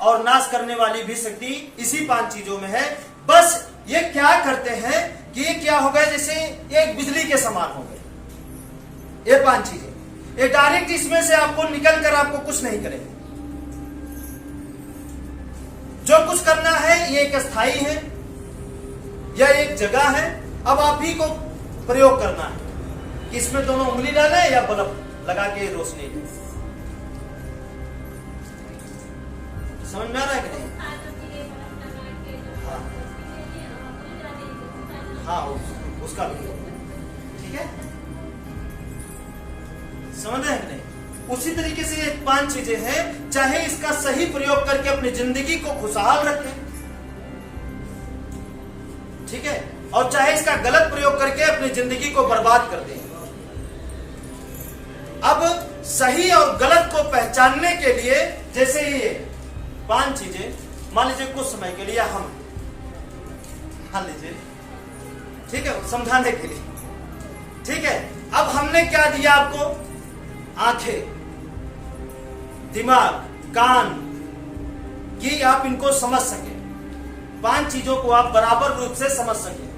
और नाश करने वाली भी शक्ति इसी 5 चीजों में है। बस ये क्या करते हैं कि ये क्या हो गए, जैसे एक बिजली के समान हो गए ये 5 चीजें। ये डायरेक्ट इसमें से आपको निकल कर आपको कुछ नहीं करेंगे। जो कुछ करना है ये एक स्थायी है या एक जगह है। अब आप ही को प्रयोग करना है कि इसमें दोनों उंगली डालें या बल्ब लगा के रोशनी दें। समझ में आ रहा है कि नहीं? हाँ, उसका भी ठीक है, समझ रहे हैं कि नहीं? उसी तरीके से ये 5 चीजें हैं, चाहे इसका सही प्रयोग करके अपनी जिंदगी को खुशहाल रखें, ठीक है, और चाहे इसका गलत प्रयोग करके अपनी जिंदगी को बर्बाद कर दें। अब सही और गलत को पहचानने के लिए, जैसे ये 5 चीजें, मान लीजिए कुछ समय के लिए हम मान लीजिए, ठीक है, समझाने के लिए, ठीक है। अब हमने क्या दिया आपको? आंखें, दिमाग, कान, कि आप इनको समझ सके, 5 चीजों को आप बराबर रूप से समझ सके।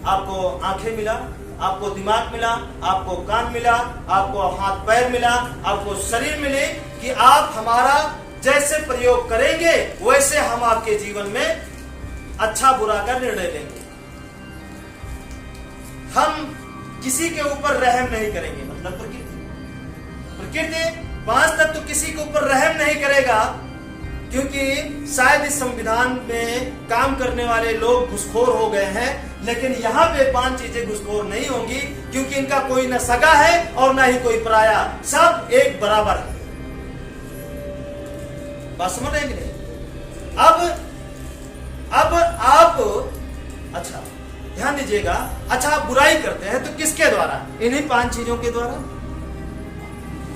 आपको आंखें मिला, आपको दिमाग मिला, आपको कान मिला, आपको हाथ पैर मिला, आपको शरीर मिले, कि आप हमारा जैसे प्रयोग करेंगे वैसे हम आपके जीवन में अच्छा बुरा का निर्णय लेंगे। हम किसी के ऊपर रहम नहीं करेंगे, मतलब प्रकृति 5 तत्व किसी के ऊपर रहम नहीं करेगा, क्योंकि शायद इस संविधान में काम करने वाले लोग घुसखोर हो गए हैं, लेकिन यहाँ पे 5 चीजें घुसखोर नहीं होंगी, क्योंकि इनका कोई न सगा है और ना ही कोई पराया, सब एक बराबर है। बात समझ रहे हैं? अब आप, अच्छा ध्यान दीजिएगा, अच्छा आप बुराई करते हैं तो किसके द्वारा? इन्हीं 5 चीजों के द्वारा।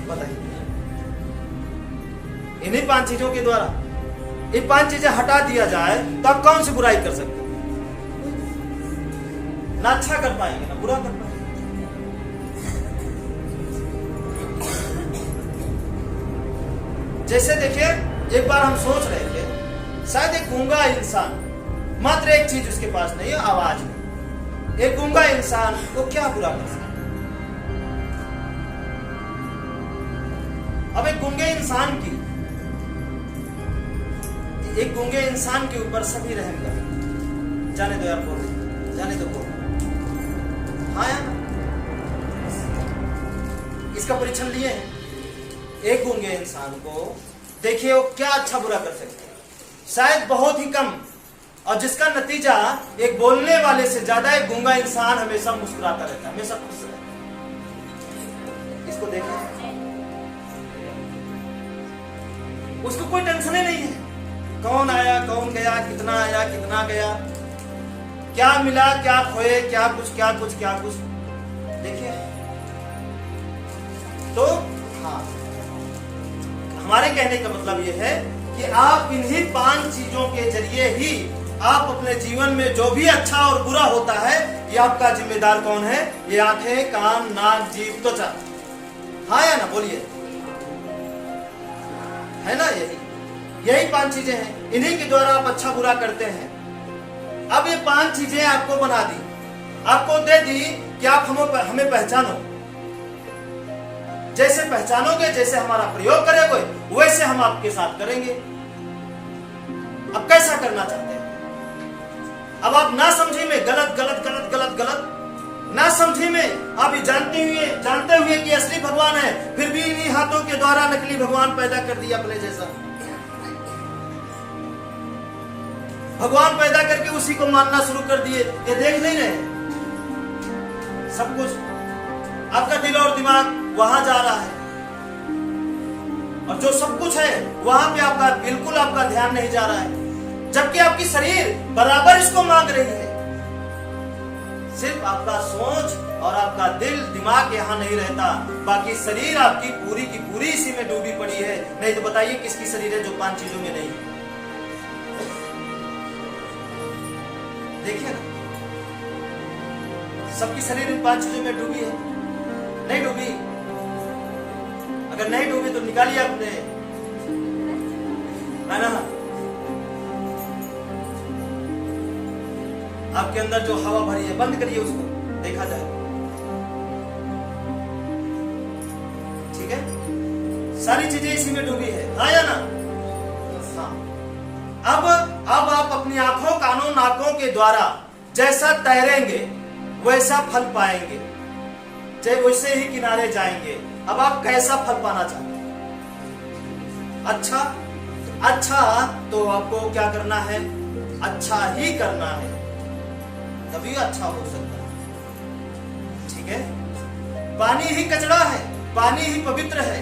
बताइए, इन्हीं 5 चीजों के द्वारा। ये 5 चीजें हटा दिया जाए तो आप कौन सी बुराई कर सकते हैं? ना अच्छा कर पाएंगे ना बुरा कर पाएंगे। जैसे देखिए, एक बार हम सोच रहे थे, शायद एक गूंगा इंसान, मात्र एक चीज उसके पास नहीं है, आवाज नहीं। एक गूंगा इंसान वो क्या बुरा कर सकता? अब एक गूंगे इंसान के ऊपर सभी रहम करें। जाने दो यार, बोल जाने दो, बोल। हाँ यार, इसका परीक्षण लिए हैं। एक गूंगे इंसान को देखिए वो क्या अच्छा बुरा कर सकते हैं, शायद बहुत ही कम, और जिसका नतीजा एक बोलने वाले से ज्यादा एक गूंगा इंसान हमेशा मुस्कुराता रहता है, हमेशा खुश रहता है। इसको देखिए, उसको कोई टेंशन ही नहीं है, कौन आया कौन गया, कितना आया कितना गया, क्या मिला क्या खोए, क्या कुछ। देखिए, तो हाँ, हमारे कहने का मतलब यह है कि आप इन्हीं 5 चीजों के जरिए ही आप अपने जीवन में जो भी अच्छा और बुरा होता है, ये आपका जिम्मेदार कौन है? ये आंखें, कान, नाक, जीभ, त्वचा। हाँ या ना, बोलिए, है ना? यही 5 चीजें हैं, इन्हीं के द्वारा आप अच्छा बुरा करते हैं। अब ये 5 चीजें आपको बना दी, आपको दे दी कि आप हमें पहचानो। जैसे पहचानोगे, जैसे हमारा प्रयोग करोगे, वैसे हम आपके साथ करेंगे। अब कैसा करना चाहते हैं? अब आप ना समझी में गलत, ना समझी में आप ये जानते हुए कि असली भगवान है, फिर भी इन्हीं हाथों के द्वारा नकली भगवान पैदा कर दिया अपने जैसा। भगवान पैदा करके उसी को मानना शुरू कर दिए। ये देख नहीं रहे, सब कुछ आपका दिल और दिमाग वहां जा रहा है, और जो सब कुछ है वहां पे आपका बिल्कुल आपका ध्यान नहीं जा रहा है, जबकि आपकी शरीर बराबर इसको मांग रही है। सिर्फ आपका सोच और आपका दिल दिमाग यहाँ नहीं रहता, बाकी शरीर आपकी पूरी की पूरी इसी में डूबी पड़ी है। नहीं तो बताइए किसकी शरीर है जो 5 चीजों में नहीं है? देखिए ना, सबकी शरीर इन 5 चीजों में डूबी है? नहीं डूबी। अगर नहीं डूबी तो निकालिए अपने है ना। आपके अंदर जो हवा भरी है बंद करिए उसको, देखा जाए। ठीक है, सारी चीजें इसी में डूबी है, हाँ या ना। हाँ, अब आप अपनी आंखों, कानों, नाकों के द्वारा जैसा तैरेंगे वैसा फल पाएंगे, चाहे वैसे ही किनारे जाएंगे। अब आप कैसा फल पाना चाहते हैं? अच्छा तो आपको क्या करना है? अच्छा ही करना है, तभी अच्छा हो सकता है। ठीक है, पानी ही कचरा है, पानी ही पवित्र है।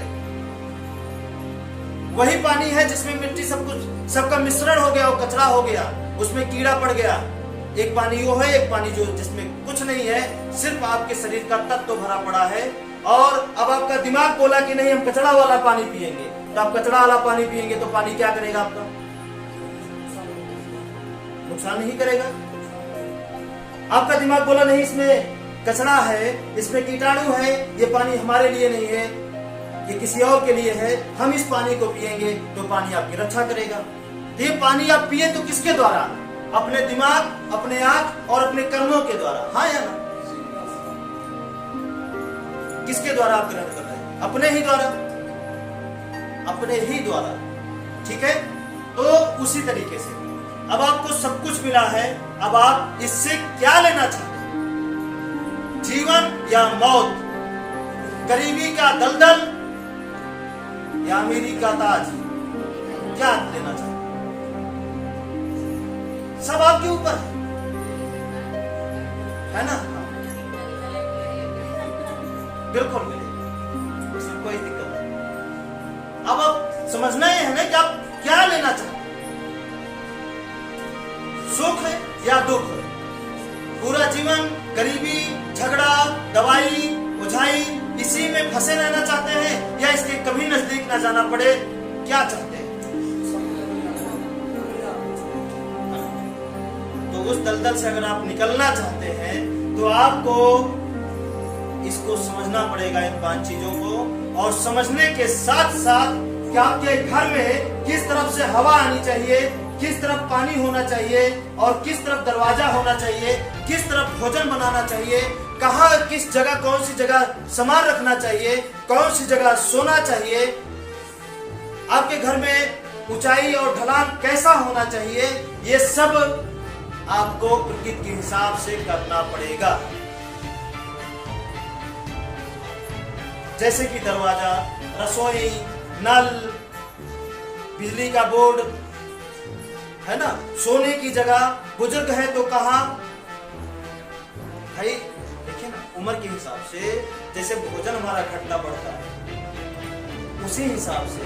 वही पानी है जिसमें मिट्टी सब कुछ, सबका मिश्रण हो गया और कचरा हो गया, उसमें कीड़ा पड़ गया। एक पानी वो है, एक पानी जो जिसमें कुछ नहीं है, सिर्फ आपके शरीर का तत्व भरा पड़ा है। और अब आपका दिमाग बोला कि नहीं हम कचरा वाला पानी पिएंगे, तो आप कचरा वाला पानी पिएंगे तो पानी क्या करेगा? आपका नुकसान नहीं करेगा। आपका दिमाग बोला नहीं इसमें कचरा है, इसमें कीटाणु है, ये पानी हमारे लिए नहीं है, ये किसी और के लिए है, हम इस पानी को पिएंगे तो पानी आपकी रक्षा करेगा। ये पानी आप पिए तो किसके द्वारा? अपने दिमाग, अपने आंख और अपने कर्मों के द्वारा, हाँ या ना। किसके द्वारा आप ग्रहण कर रहे हैं? अपने ही द्वारा, अपने ही द्वारा। ठीक है, तो उसी तरीके से अब आपको सब कुछ मिला है, अब आप इससे क्या लेना चाहते हैं? जीवन या मौत, गरीबी का दलदल या अमीरी का ताज, क्या लेना चाहते हैं? सब आपके ऊपर है ना। बिल्कुल मिलेगा, इसमें कोई दिक्कत नहीं। अब आप समझना ही है ना कि आप क्या लेना चाहते हैं, सुख या दुख, पूरा जीवन गरीबी, झगड़ा, दवाई, बुझाई, इसी में फंसे रहना चाहते हैं या इसके कभी नजदीक ना जाना पड़े, क्या चाहते हैं? तो उस दलदल से अगर आप निकलना चाहते हैं तो आपको इसको समझना पड़ेगा, इन 5 चीजों को। और समझने के साथ साथ कि आपके घर में किस तरफ से हवा आनी चाहिए, किस तरफ पानी होना चाहिए और किस तरफ दरवाजा होना चाहिए, किस तरफ भोजन बनाना चाहिए, कहाँ किस जगह कौन सी जगह सामान रखना चाहिए, कौन सी जगह सोना चाहिए, आपके घर में ऊंचाई और ढलान कैसा होना चाहिए, ये सब आपको प्रकृति के हिसाब से करना पड़ेगा। जैसे कि दरवाजा, रसोई, नल, बिजली का बोर्ड, है ना, सोने की जगह, बुजुर्ग है तो कहाँ? भाई देखिए ना, उम्र के हिसाब से जैसे भोजन हमारा घटता बढ़ता है, उसी हिसाब से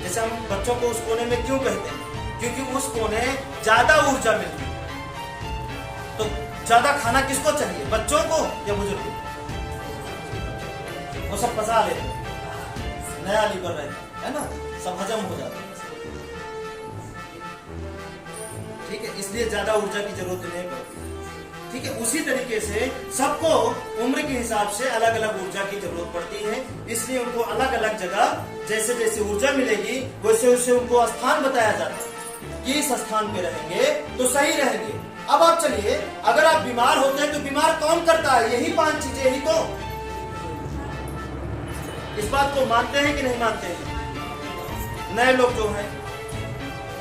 जैसे हम बच्चों को उस कोने में क्यों कहते हैं? क्योंकि उस कोने ज्यादा ऊर्जा मिलती है। तो ज्यादा खाना किसको चाहिए, बच्चों को या बुजुर्ग को? वो सब पचा लेते हैं, नया लीवर रहता है ना, सब हजम हो जाता है। ठीक है, इसलिए ज्यादा ऊर्जा की जरूरत नहीं पड़ती। ठीक है, उसी तरीके से सबको उम्र के हिसाब से अलग अलग ऊर्जा की जरूरत पड़ती है, इसलिए उनको अलग अलग जगह जैसे जैसे ऊर्जा मिलेगी वैसे वैसे उनको स्थान बताया जाता है कि इस स्थान पे रहेंगे तो सही रहेंगे। अब आप चलिए, अगर आप बीमार होते हैं तो बीमार कौन करता है? यही 5 चीजें ही तो। इस बात को मानते हैं कि नहीं मानते हैं? नए लोग जो हैं,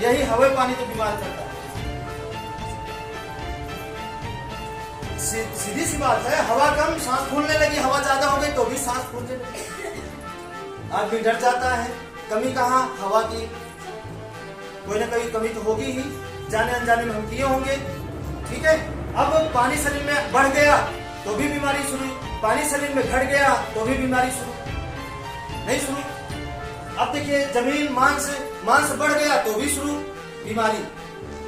यही हवा पानी तो बीमार करता है। सीधी सी बात है, हवा कम, सांस फूलने लगी, हवा ज्यादा हो गई तो भी सांस फूलने लगी। आदमी डर जाता है, कमी कहाँ? हवा की। कोई ना कोई कमी तो होगी ही, जाने अनजाने में हम किए होंगे। ठीक है, अब पानी शरीर में बढ़ गया तो भी बीमारी शुरू, पानी शरीर में घट गया तो भी बीमारी शुरू, नहीं शुरू। अब देखिए, जमीन, मांस बढ़ गया तो भी शुरू बीमारी,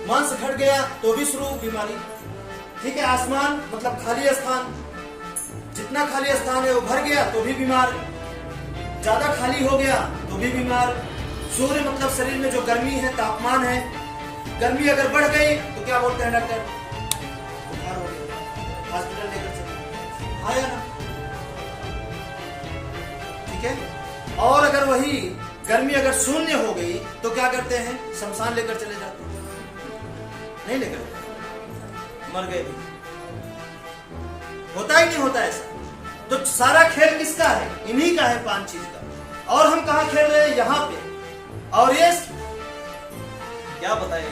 मांस घट गया तो भी शुरू बीमारी। ठीक है, आसमान मतलब खाली स्थान, जितना खाली स्थान है वो भर गया तो भी बीमार, ज्यादा खाली हो गया तो भी बीमार। सूर्य मतलब शरीर में जो गर्मी है, तापमान है, गर्मी अगर बढ़ गई तो क्या बोलते हैं डॉक्टर? बुखार हो गया, हॉस्पिटल लेकर चले, हाँ या ना। ठीक है, और अगर वही गर्मी अगर शून्य हो गई तो क्या करते हैं? शमशान लेकर चले जाते हैं, नहीं लेकर, मर गए भी। होता ही नहीं होता ऐसा। तो सारा खेल किसका है? इन्हीं का है, 5 चीज का। और हम कहा खेल रहे हैं? यहाँ पे। और ये क्या बताएं,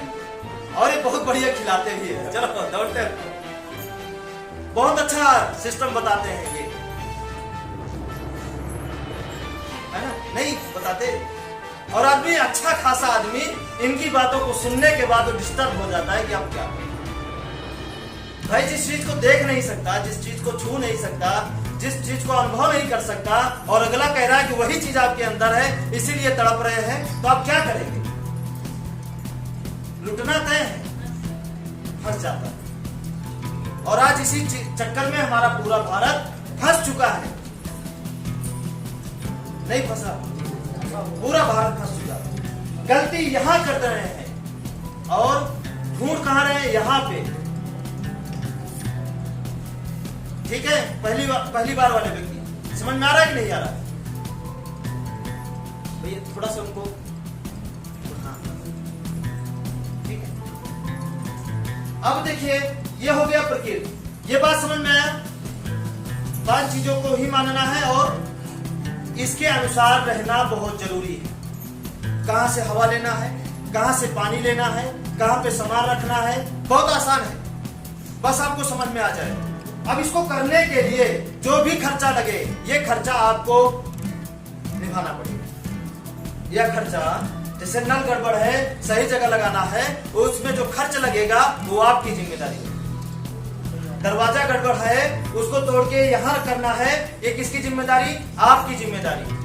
और ये बहुत बढ़िया खिलाते भी है। चलो दौड़ते हैं, बहुत अच्छा सिस्टम बताते हैं ये, है ना? नहीं बताते। और आदमी, अच्छा खासा आदमी इनकी बातों को सुनने के बाद डिस्टर्ब हो जाता है कि अब क्या भाई, जिस चीज को देख नहीं सकता, जिस चीज को छू नहीं सकता, जिस चीज को अनुभव नहीं कर सकता, और अगला कह रहा है कि वही चीज आपके अंदर है, इसीलिए तड़प रहे हैं, तो आप क्या करेंगे? लुटना तय है, फंस जाता है। और आज इसी चक्कर में हमारा पूरा भारत फंस चुका है। नहीं फंसा, पूरा भारत फंस चुका है। गलती यहां कर रहे हैं और ढूंढ कहां रहे हैं? यहां पे। ठीक है, पहली बार वाले व्यक्ति समझ में आ रहा है कि नहीं आ रहा है? भैया थोड़ा सा उनको, हाँ ठीक है। अब देखिए, ये हो गया प्रकृति, ये बात समझ में आया। 5 चीजों को ही मानना है और इसके अनुसार रहना बहुत जरूरी है। कहां से हवा लेना है, कहां से पानी लेना है, कहां पे सामान रखना है, बहुत आसान है, बस आपको समझ में आ जाए। अब इसको करने के लिए जो भी खर्चा लगे, ये खर्चा आपको निभाना पड़ेगा। यह खर्चा, जैसे नल गड़बड़ है, सही जगह लगाना है, उसमें जो खर्च लगेगा वो आपकी जिम्मेदारी है। दरवाजा गड़बड़ है, उसको तोड़ के यहां करना है, ये किसकी जिम्मेदारी? आपकी जिम्मेदारी।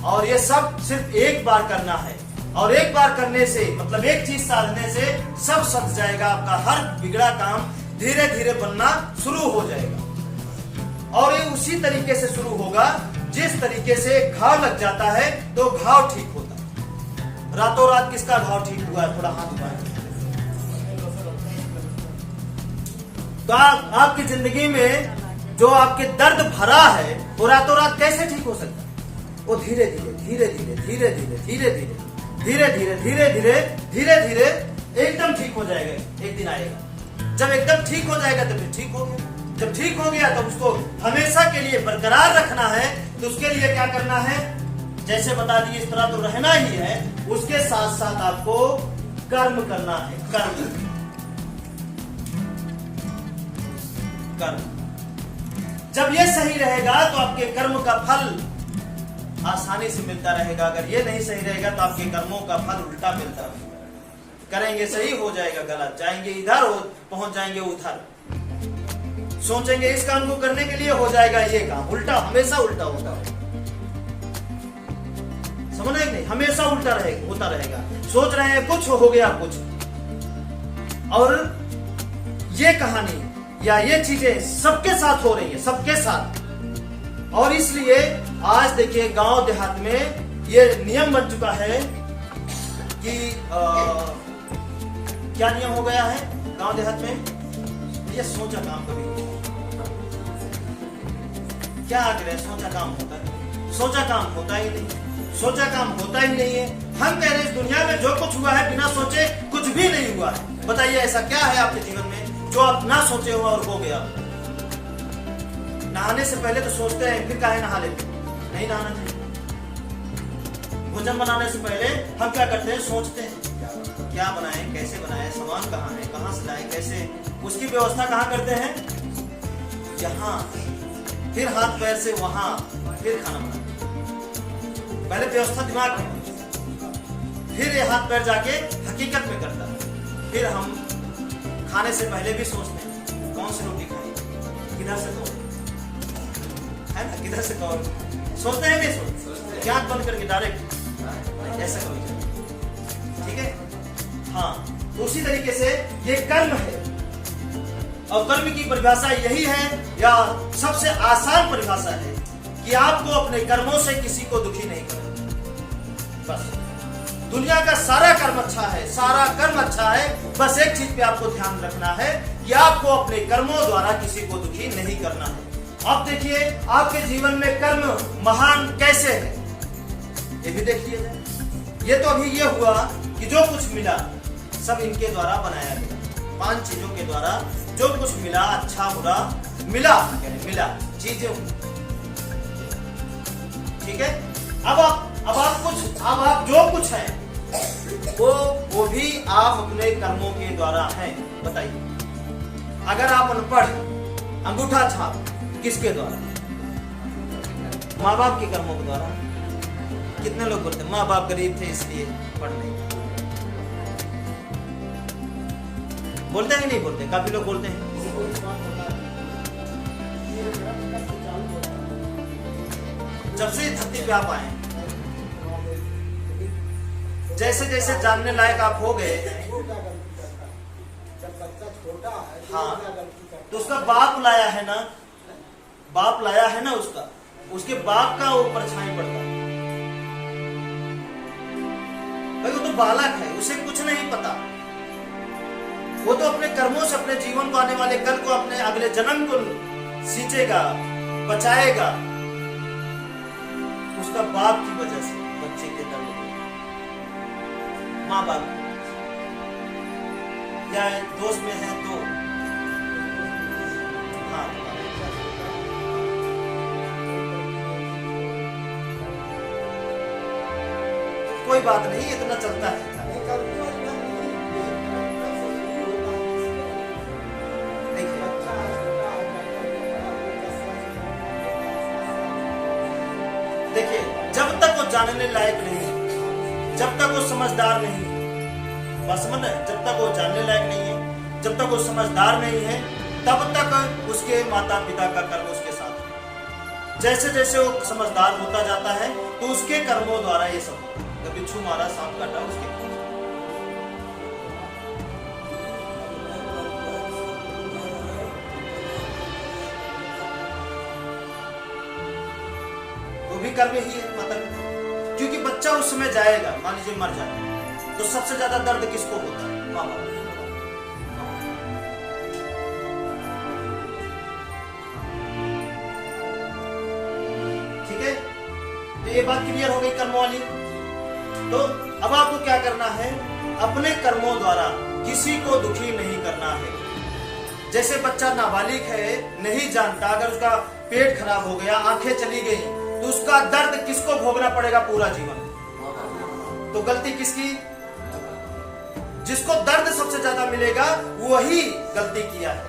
और ये सब सिर्फ एक बार करना है, और एक बार करने से, मतलब एक चीज साधने से सब सज जाएगा। आपका हर बिगड़ा काम धीरे धीरे बनना शुरू हो जाएगा। और ये उसी तरीके से शुरू होगा जिस तरीके से घाव लग जाता है तो घाव ठीक होता है। रातों रात किसका घाव ठीक हुआ है? थोड़ा हाथ उठाएं। तो आपकी जिंदगी में जो आपके दर्द भरा है वो रातों रात कैसे ठीक हो सकता है? वो धीरे धीरे धीरे धीरे धीरे धीरे धीरे धीरे धीरे धीरे धीरे धीरे धीरे धीरे एकदम ठीक हो जाएगा। एक दिन आएगा जब एकदम ठीक हो जाएगा, तो फिर ठीक हो गया। जब ठीक हो गया तो उसको हमेशा के लिए बरकरार रखना है। तो उसके लिए क्या करना है? जैसे बता दिए, इस तरह तो रहना ही है, उसके साथ साथ आपको कर्म करना है। कर्म जब ये सही रहेगा तो आपके कर्म का फल आसानी से मिलता रहेगा। अगर ये नहीं सही रहेगा तो आपके कर्मों का फल उल्टा मिलता रहेगा। करेंगे सही हो जाएगा गलत, जाएंगे इधर हो पहुंच जाएंगे उधर, सोचेंगे इस काम को करने के लिए हो जाएगा ये काम, उल्टा, हमेशा उल्टा होता है। समझ रहे नहीं? हमेशा उल्टा रहेगा, होता रहेगा। सोच रहे हैं कुछ, हो गया कुछ। और ये कहानी या ये चीजें सबके साथ हो रही है, सबके साथ। और इसलिए आज देखिए गांव देहात में ये नियम बन चुका है कि क्या नियम हो गया है गांव देहात में? ये सोचा काम कभी क्या आग्रह? सोचा काम होता है? सोचा काम होता ही नहीं, सोचा काम होता ही नहीं है। हम कह रहे हैं इस दुनिया में जो कुछ हुआ है बिना सोचे कुछ भी नहीं हुआ है। बताइए ऐसा क्या है आपके जीवन में जो आप ना सोचे हुआ और हो गया? नहाने से पहले तो सोचते हैं, फिर काहे नहा लेते? नहीं नहाना चाहिए। भोजन बनाने से पहले हम क्या करते हैं? सोचते हैं क्या बनाएं, कैसे बनाएं, सामान कहाँ है, कहाँ से लाएं, कैसे, उसकी व्यवस्था कहाँ करते हैं? यहाँ। फिर हाथ पैर से वहां, फिर खाना बनाते। पहले व्यवस्था दिमाग में, फिर ये हाथ पैर जाके हकीकत में करता है। फिर हम खाने से पहले भी सोचते हैं कौन सी रोटी खाएं, किधर से तोड़, है ना, किधर से तोड़, सोचते हैं नहीं? सोचते आंख बंद करके डायरेक्ट ऐसा करो, ठीक है? हाँ, तो उसी तरीके से ये कर्म है। और कर्म की परिभाषा यही है, या सबसे आसान परिभाषा है कि आपको अपने कर्मों से किसी को दुखी नहीं करना। बस दुनिया का सारा कर्म अच्छा है, सारा कर्म अच्छा है, बस एक चीज पे आपको ध्यान रखना है कि आपको अपने कर्मों द्वारा किसी को दुखी नहीं करना है। अब देखिए आपके जीवन में कर्म महान कैसे है, ये भी देखिए। ये तो अभी ये हुआ कि जो कुछ मिला सब इनके द्वारा बनाया गया। 5 चीजों के द्वारा जो कुछ मिला, अच्छा बुरा मिला, मिला चीजें। ठीक है। अब आप जो कुछ है वो भी आप अपने कर्मों के द्वारा हैं। बताइए, अगर आप अनपढ़, अंगूठा छाप किसके द्वारा? माँ बाप के कर्मों के द्वारा। कितने लोग बोलते हैं माँ बाप गरीब थे इसलिए पढ़ नहीं? बोलते हैं कि नहीं बोलते? काफी लोग बोलते हैं। जब से धरती पे आप आए, जैसे जैसे जानने लायक आप हो गए, हाँ, तो उसका बाप लाया है ना, बाप लाया है ना, उसके बाप का वो परछाई पड़ता है। भाई वो तो बालक है, उसे कुछ नहीं पता। वो तो अपने कर्मों से अपने जीवन को, आने वाले कल को, अपने अगले जन्म को सींचेगा, बचाएगा। उसका बाप की वजह से बच्चे के दर्द, माँ बाप या दोस्त में है तो हाँ, कोई बात नहीं, इतना चलता है। देखिए, जब तक वो जानने लायक नहीं, जब तक वो समझदार नहीं, बस समझ, जब तक वो जानने लायक नहीं है, जब तक वो समझदार नहीं है, तब तक उसके माता पिता का कर्म उसके साथ है। जैसे जैसे वो समझदार होता जाता है तो उसके कर्मों द्वारा ये सब, बिच्छू मारा, सांप काटा, उसके भी कर्म ही है मतलब। क्योंकि बच्चा उस समय जाएगा, मान लीजिए मर जाए, तो सबसे ज्यादा दर्द किसको होता है? माँ बाप। ठीक है, तो ये बात क्लियर हो गई कर्मों वाली। तो अब आपको क्या करना है? अपने कर्मों द्वारा किसी को दुखी नहीं करना है। जैसे बच्चा नाबालिग है, नहीं जानता, अगर उसका पेट खराब हो गया, आंखें चली गई, तो उसका दर्द किसको भोगना पड़ेगा पूरा जीवन? तो गलती किसकी? जिसको दर्द सबसे ज्यादा मिलेगा वही गलती किया है,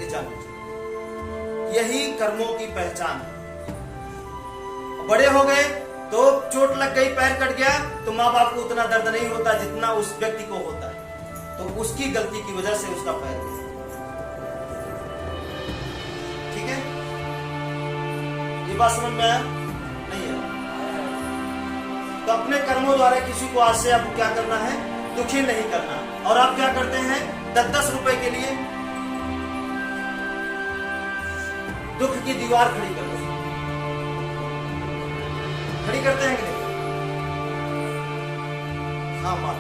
ये जान लीजिए। यही कर्मों की पहचान है। बड़े हो गए तो चोट लग गई, पैर कट गया, तो माँ बाप को उतना दर्द नहीं होता जितना उस व्यक्ति को होता है, तो उसकी गलती की वजह से उसका पैर गया। ठीक है, ये बात समझ में आया? नहीं है? तो अपने कर्मों द्वारा किसी को आज से आपको क्या करना है? दुखी नहीं करना। और आप क्या करते हैं? 10-10 रुपए के लिए दुख की दीवार खड़ी कर दो। खड़ी करते हैं कि नहीं? हाँ माँ,